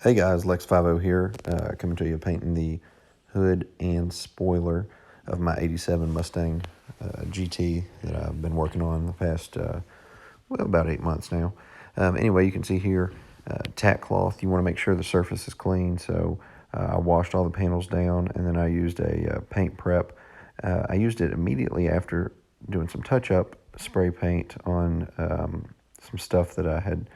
Hey guys, Lex50 here, coming to you painting the hood and spoiler of my 87 Mustang GT that I've been working on the past, about 8 months now. Anyway, you can see here, tack cloth. You want to make sure the surface is clean, so I washed all the panels down, and then I used a paint prep. I used it immediately after doing some touch-up spray paint on some stuff that I had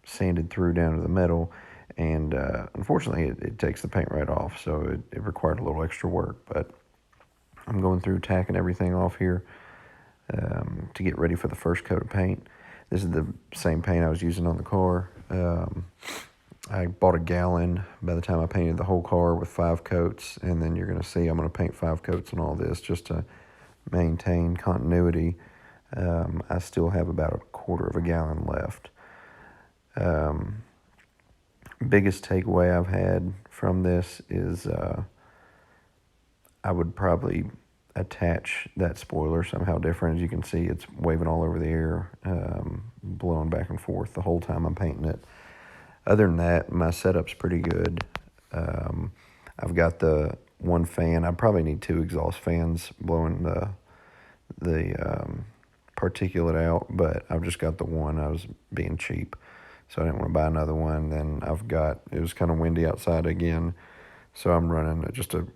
sanded through down to the metal, and unfortunately it takes the paint right off, so it required a little extra work. But I'm going through tacking everything off here to get ready for the first coat of paint. This is the same paint I was using on the car. I bought a gallon by the time I painted the whole car with 5 coats, and then you're going to see I'm going to paint 5 coats on all this just to maintain continuity. I still have about a quarter of a gallon left. Biggest takeaway I've had from this is I would probably attach that spoiler somehow different. As you can see, it's waving all over the air, blowing back and forth the whole time I'm painting it. Other than that, my setup's pretty good. I've got the one fan. I probably need 2 exhaust fans blowing the particulate out, but I've just got the one. I was being cheap, so I didn't want to buy another one. Then it was kind of windy outside again, so I'm running just a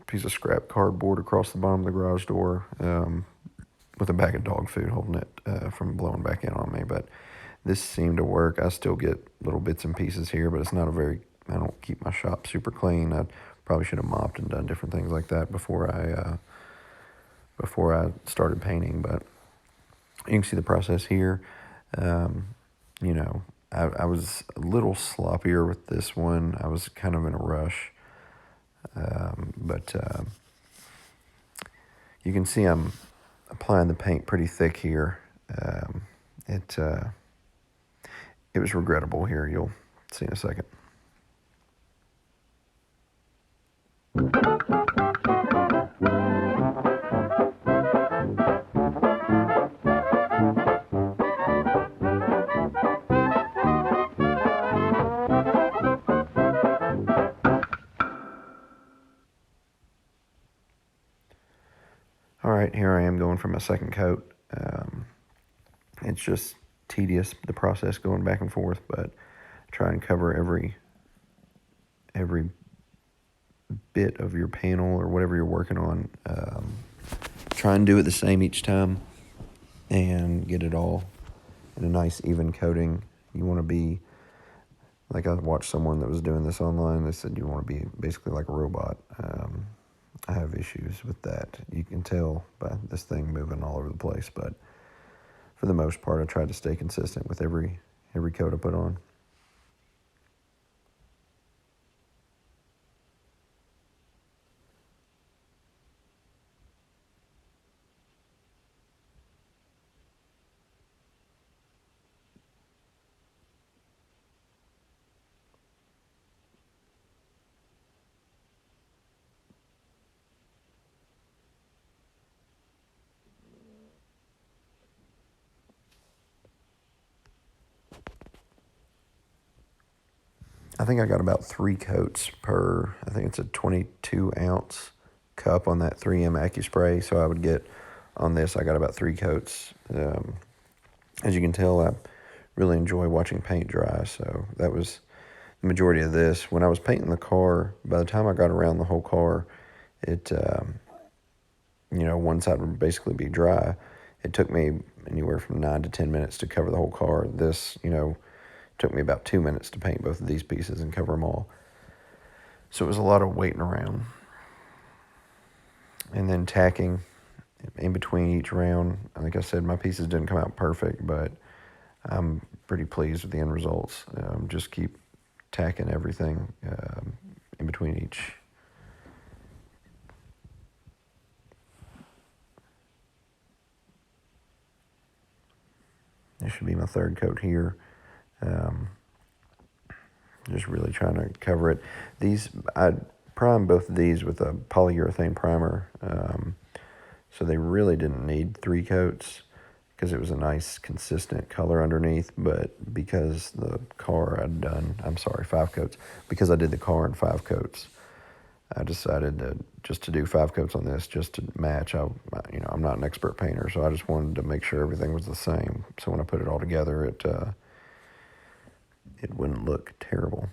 piece of scrap cardboard across the bottom of the garage door with a bag of dog food holding it from blowing back in on me. But this seemed to work. I still get little bits and pieces here, but it's not I don't keep my shop super clean. I probably should have mopped and done different things like that before I started painting. But you can see the process here. I was a little sloppier with this one. I was kind of in a rush. But you can see I'm applying the paint pretty thick here. It was regrettable here. You'll see in a second. All right, here I am going for my second coat. It's just tedious, the process going back and forth, but try and cover every bit of your panel or whatever you're working on. Try and do it the same each time and get it all in a nice even coating. You want to be, like I watched someone that was doing this online, they said you want to be basically like a robot. I have issues with that. You can tell by this thing moving all over the place, but for the most part, I tried to stay consistent with every coat I put on. I think I got about 3 coats per, I think it's a 22 ounce cup on that 3M AccuSpray. So I would get, on this, I got about 3 coats. As you can tell, I really enjoy watching paint dry. So that was the majority of this. When I was painting the car, by the time I got around the whole car, it, one side would basically be dry. It took me anywhere from 9 to 10 minutes to cover the whole car. This, took me about 2 minutes to paint both of these pieces and cover them all. So it was a lot of waiting around. And then tacking in between each round. Like I said, my pieces didn't come out perfect, but I'm pretty pleased with the end results. Just keep tacking everything in between each. This should be my 3rd coat here. Just really trying to cover it. I primed both of these with a polyurethane primer, so they really didn't need 3 coats, because it was a nice consistent color underneath, but because the car I'd done, I'm sorry, 5 coats, because I did the car in 5 coats, I decided to do 5 coats on this just to match. I'm not an expert painter, so I just wanted to make sure everything was the same. So when I put it all together, it wouldn't look terrible.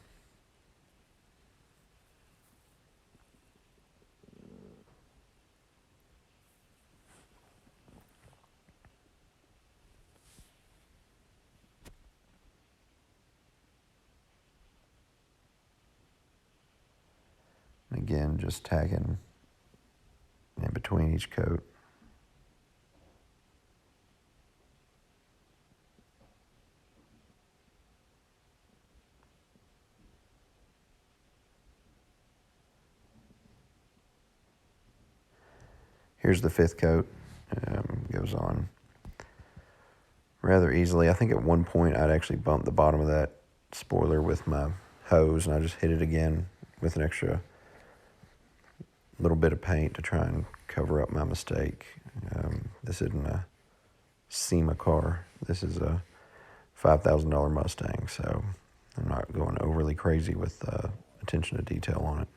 And again, just tagging in between each coat. Here's the 5th coat. Goes on rather easily. I think at one point I'd actually bumped the bottom of that spoiler with my hose, and I just hit it again with an extra little bit of paint to try and cover up my mistake. This isn't a SEMA car. This is a $5,000 Mustang, so I'm not going overly crazy with attention to detail on it.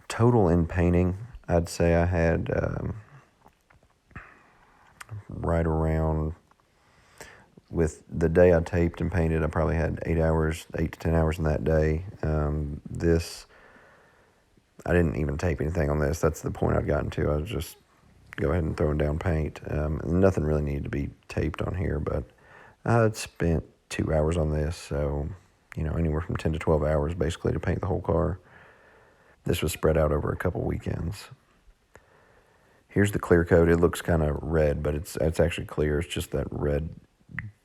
Total in painting, I'd say I had right around, with the day I taped and painted, I probably had 8 to 10 hours in that day. This, I didn't even tape anything on this. That's the point I'd gotten to. I was just go ahead and throwing down paint. Nothing really needed to be taped on here, but I had spent 2 hours on this, so anywhere from 10 to 12 hours basically to paint the whole car. This was spread out over a couple weekends. Here's the clear coat. It looks kind of red, but it's actually clear. It's just that red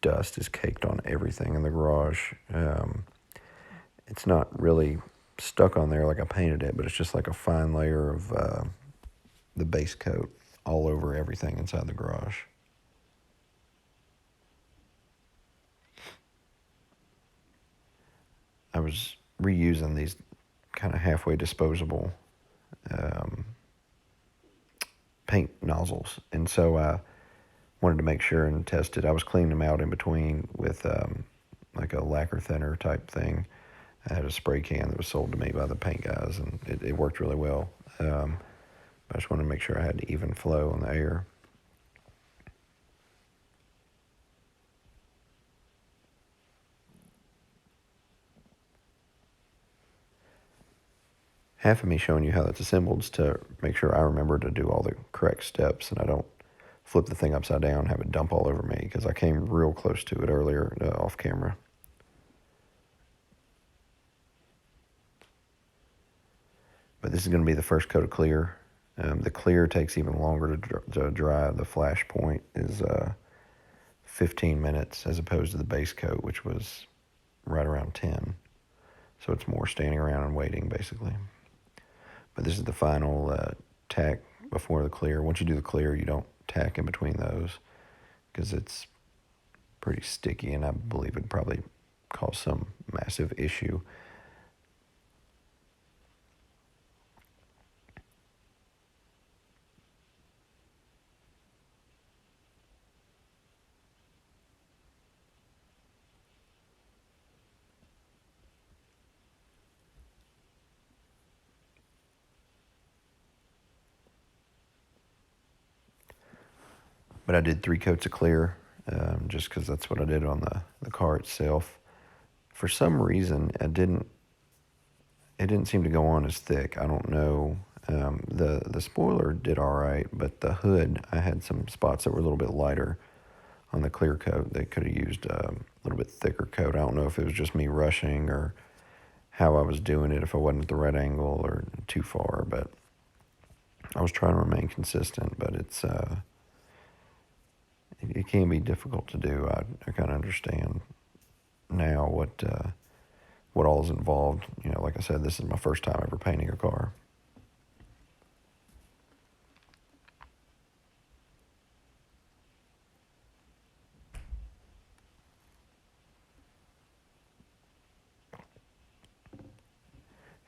dust is caked on everything in the garage. It's not really stuck on there like I painted it, but it's just like a fine layer of the base coat all over everything inside the garage. I was reusing these kind of halfway disposable paint nozzles, and so I wanted to make sure and test it. I was cleaning them out in between with like a lacquer thinner type thing. I had a spray can that was sold to me by the paint guys, and it worked really well. I just wanted to make sure I had even flow in the air. Half of me showing you how that's assembled is to make sure I remember to do all the correct steps and I don't flip the thing upside down and have it dump all over me, because I came real close to it earlier off camera. But this is going to be the first coat of clear. The clear takes even longer to dry. The flash point is 15 minutes as opposed to the base coat, which was right around 10. So it's more standing around and waiting, basically. But this is the final tack before the clear. Once you do the clear, you don't tack in between those because it's pretty sticky, and I believe it'd probably cause some massive issue. But I did 3 coats of clear just because that's what I did on the car itself. For some reason, it didn't seem to go on as thick. I don't know. The spoiler did all right, but the hood, I had some spots that were a little bit lighter on the clear coat. They could have used a little bit thicker coat. I don't know if it was just me rushing or how I was doing it, if I wasn't at the right angle or too far, but I was trying to remain consistent, but it can be difficult to do. I kind of understand now what all is involved. Like I said, this is my first time ever painting a car.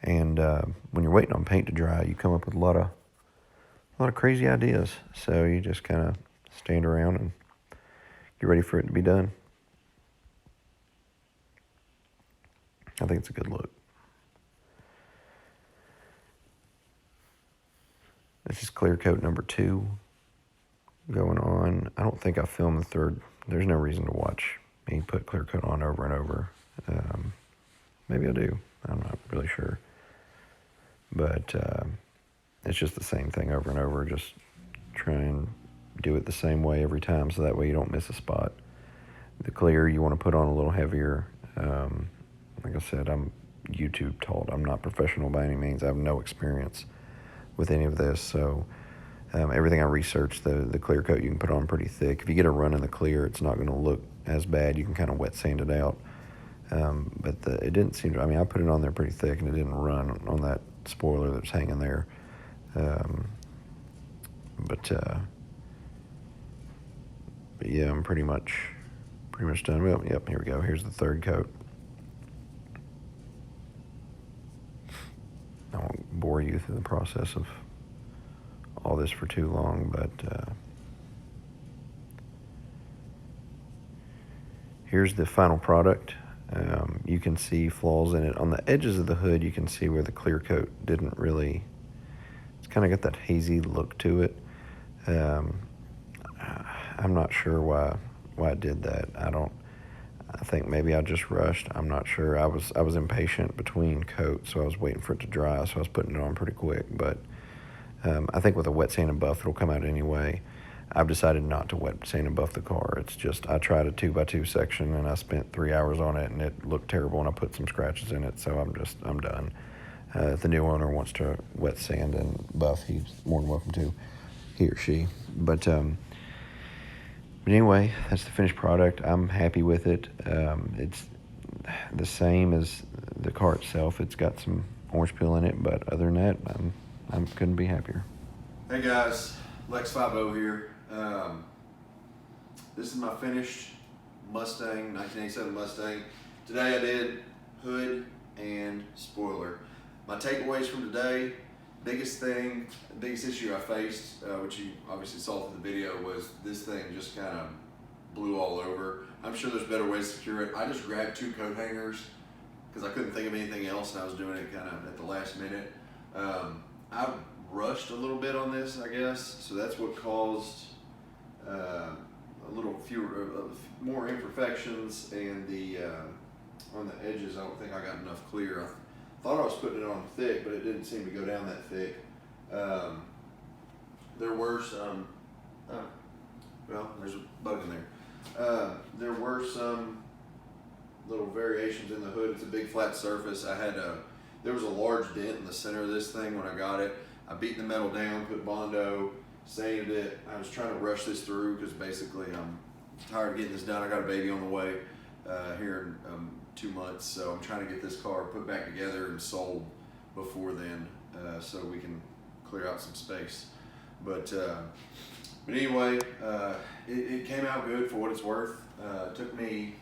And when you're waiting on paint to dry, you come up with a lot of crazy ideas. So you just kind of stand around and get ready for it to be done. I think it's a good look. This is clear coat number 2 going on. I don't think I filmed the third. There's no reason to watch me put clear coat on over and over. Maybe I do. I'm not really sure. But it's just the same thing over and over. Just try and do it the same way every time so that way you don't miss a spot. The clear you want to put on a little heavier. Like I said, I'm YouTube taught. I'm not professional by any means. I have no experience with any of this. So everything I researched, the clear coat you can put on pretty thick. If you get a run in the clear, it's not going to look as bad. You can kind of wet sand it out. But it didn't seem to, I put it on there pretty thick and it didn't run on that spoiler that's hanging there. But yeah, I'm pretty much done. Well, yep, here we go. Here's the third coat. I won't bore you through the process of all this for too long, but here's the final product. You can see flaws in it. On the edges of the hood, you can see where the clear coat didn't really, it's kind of got that hazy look to it. I'm not sure why I did that. I think maybe I just rushed. I'm not sure. I was impatient between coats, so I was waiting for it to dry, so I was putting it on pretty quick. But I think with a wet sand and buff, it'll come out anyway. I've decided not to wet sand and buff the car. It's just, I tried a 2x2 section and I spent 3 hours on it and it looked terrible and I put some scratches in it, so I'm done. If the new owner wants to wet sand and buff, he's more than welcome to, he or she. But anyway, that's the finished product. I'm happy with it. It's the same as the car itself. It's got some orange peel in it, but other than that, I couldn't be happier. Hey guys, Lex 50 here. This is my finished Mustang, 1987 Mustang. Today I did hood and spoiler. My takeaways from today, biggest issue I faced, which you obviously saw through the video, was this thing just kind of blew all over. I'm sure there's better ways to secure it. I just grabbed 2 coat hangers because I couldn't think of anything else and I was doing it kind of at the last minute. I rushed a little bit on this, I guess, so that's what caused a little more imperfections, and on the edges I don't think I got enough clear. I thought I was putting it on thick, but it didn't seem to go down that thick. There were some, well, there's a bug in there. There were some little variations in the hood. It's a big flat surface. There was a large dent in the center of this thing when I got it. I beat the metal down, put Bondo, sanded it. I was trying to rush this through because basically I'm tired of getting this done. I got a baby on the way here in 2 months, so I'm trying to get this car put back together and sold before then, so we can clear out some space. But anyway, it came out good for what it's worth. It took me,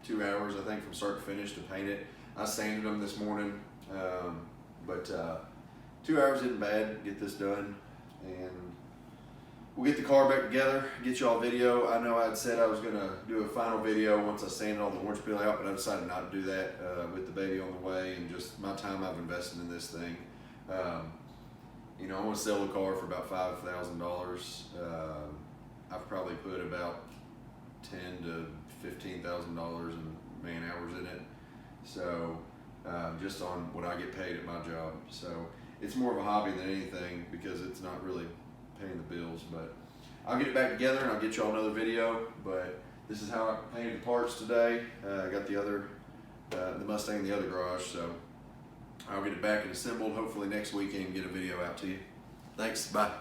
2 hours, I think, from start to finish to paint it. I sanded them this morning, but 2 hours isn't bad to get this done, and we'll get the car back together, get y'all video. I know I had said I was gonna do a final video once I sanded all the orange peel out, but I decided not to do that with the baby on the way and just my time I've invested in this thing. I want to sell the car for about $5,000. I've probably put about $10,000 to $15,000 in man hours in it. So just on what I get paid at my job. So it's more of a hobby than anything because it's not really paying the bills. But I'll get it back together and I'll get y'all another video. But this is how I painted the parts today. I got the Mustang in the other garage. So I'll get it back and assembled hopefully next weekend and get a video out to you. Thanks, bye.